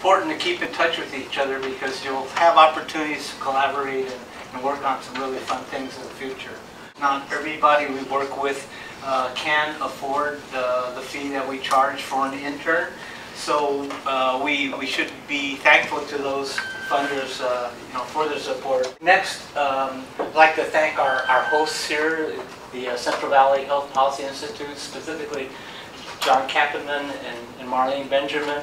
important to keep in touch with each other because you'll have opportunities to collaborate and work on some really fun things in the future. Not everybody we work with can afford the fee that we charge for an intern, so we should be thankful to those funders for their support. Next, I'd like to thank our hosts here, the Central Valley Health Policy Institute, specifically John Kappenman and Marlene Benjamin.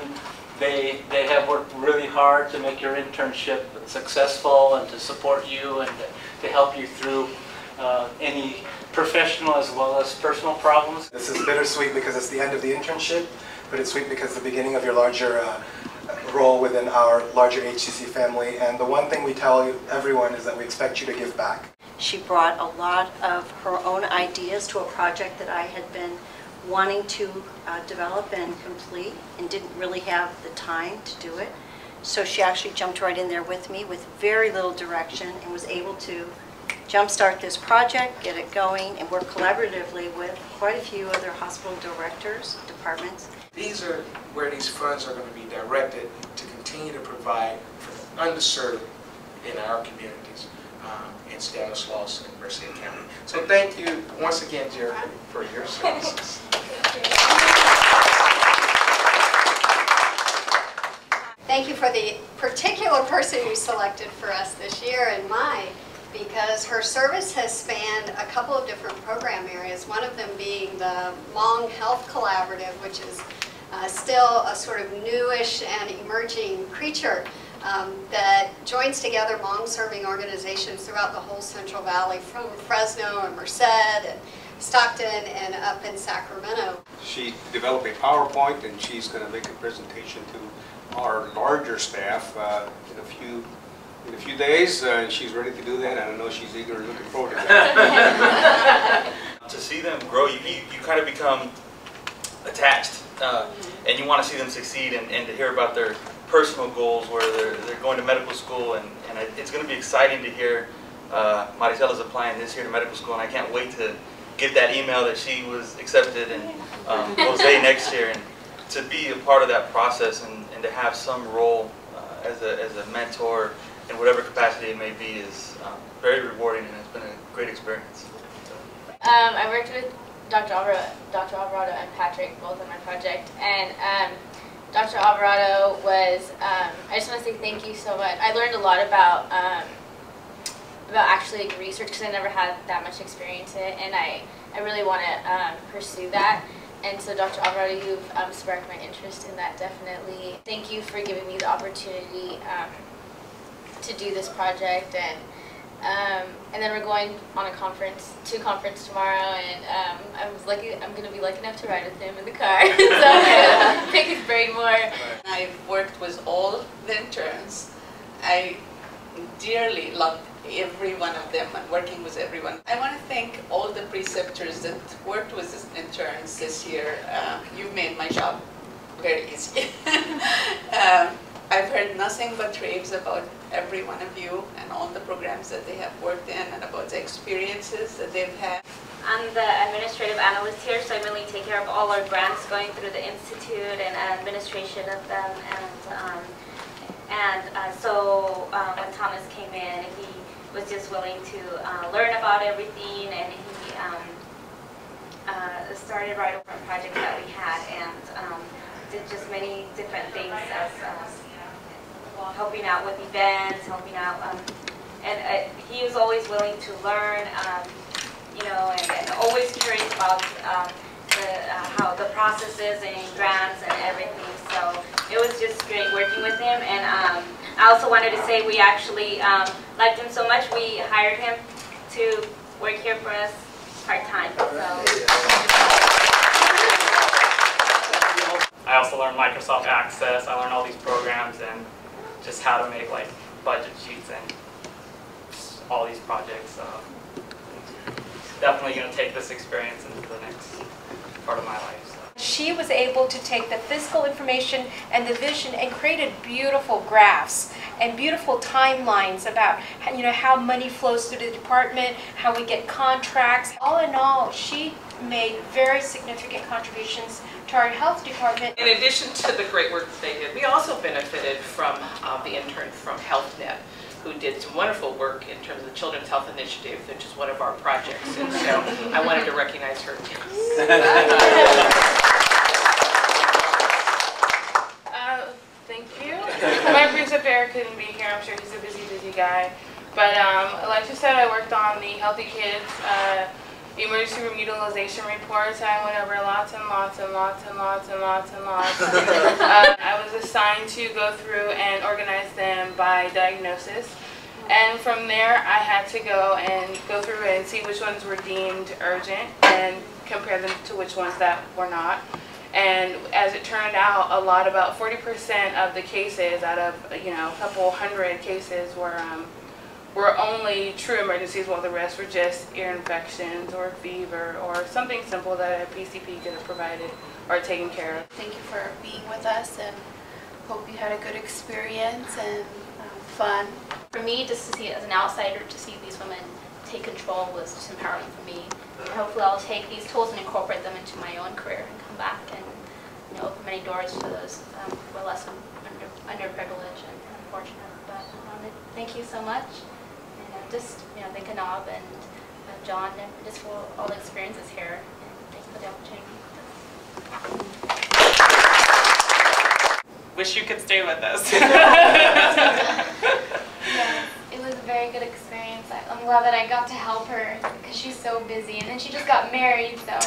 They have worked really hard to make your internship successful and to support you and to help you through any professional as well as personal problems. This is bittersweet because it's the end of the internship, but it's sweet because it's the beginning of your larger role within our larger HCC family. And the one thing we tell everyone is that we expect you to give back. She brought a lot of her own ideas to a project that I had been wanting to develop and complete and didn't really have the time to do it. So she actually jumped right in there with me with very little direction and was able to jumpstart this project, get it going, and work collaboratively with quite a few other hospital directors, departments. These are where these funds are going to be directed to continue to provide for the underserved in our communities in Stanislaus and Merced County. So thank you once again, Jerry, for your services. Thank you for the particular person you selected for us this year and mine, because her service has spanned a couple of different program areas, one of them being the Hmong Health Collaborative, which is still a sort of newish and emerging creature that joins together Hmong serving organizations throughout the whole Central Valley, from Fresno and Merced and Stockton and up in Sacramento. She developed a PowerPoint and she's going to make a presentation to our larger staff in a few days, and she's ready to do that, and I know she's eager and looking forward to that. To see them grow, you kind of become attached, and you want to see them succeed and to hear about their personal goals where they're going to medical school, and it's going to be exciting to hear Maricella's applying this year to medical school, and I can't wait to get that email that she was accepted and Jose next year, and to be a part of that process and to have some role as a mentor in whatever capacity it may be is very rewarding, and it's been a great experience. I worked with Dr. Alvarado and Patrick both on my project, and Dr. Alvarado was, I just want to say thank you so much. I learned a lot about actually research because I never had that much experience in it, and I really want to pursue that. And so Dr. Alvarado, you've sparked my interest in that, definitely. Thank you for giving me the opportunity to do this project, and then we're going on a conference tomorrow, and I'm going to be lucky enough to ride with him in the car, so I'm going to pick his brain more. I've worked with all the interns. I dearly loved every one of them and working with everyone. I want to thank all the preceptors that worked with the interns this year. You've made my job very easy. I've heard nothing but raves about every one of you and all the programs that they have worked in and about the experiences that they've had. I'm the administrative analyst here, so I mainly take care of all our grants going through the Institute and administration of them. So when Thomas came in, he was just willing to learn about everything, and he started right over a project that we had, and did just many different things as helping out with events, helping out, and he was always willing to learn, and always curious about how the process is and grants and everything. So it was just great working with him, and I also wanted to say we actually liked him so much we hired him to work here for us part-time. I also learned Microsoft Access. I learned all these programs and just how to make like budget sheets and all these projects. Definitely going to take this experience into the next part of my life. So. She was able to take the physical information and the vision and created beautiful graphs and beautiful timelines about how money flows through the department, how we get contracts. All in all, she made very significant contributions to our health department. In addition to the great work that they did, we also benefited from the intern from HealthNet, who did some wonderful work in terms of the Children's Health Initiative, which is one of our projects. And so I wanted to recognize her too. Thank you. My preceptor Eric couldn't be here. I'm sure he's a busy guy. But like you said, I worked on the Healthy Kids emergency room utilization reports. I went over lots and lots and lots and lots and lots and lots. I was assigned to go through and organize them by diagnosis. And from there, I had to go through and see which ones were deemed urgent and compare them to which ones that were not. And as it turned out, about 40% of the cases out of a couple hundred cases were only true emergencies, while the rest were just ear infections or fever or something simple that a PCP could have provided or taken care of. Thank you for being with us, and hope you had a good experience and fun. For me, just to see it as an outsider, to see these women take control was just empowering for me. And hopefully I'll take these tools and incorporate them into my own career and come back and open many doors for those who are less underprivileged and unfortunate. But thank you so much. And just thank Anab and John just for all the experiences here. And thanks for the opportunity. Wish you could stay with us. Yeah, it was a very good experience. I'm glad that I got to help her because she's so busy, and then she just got married, so.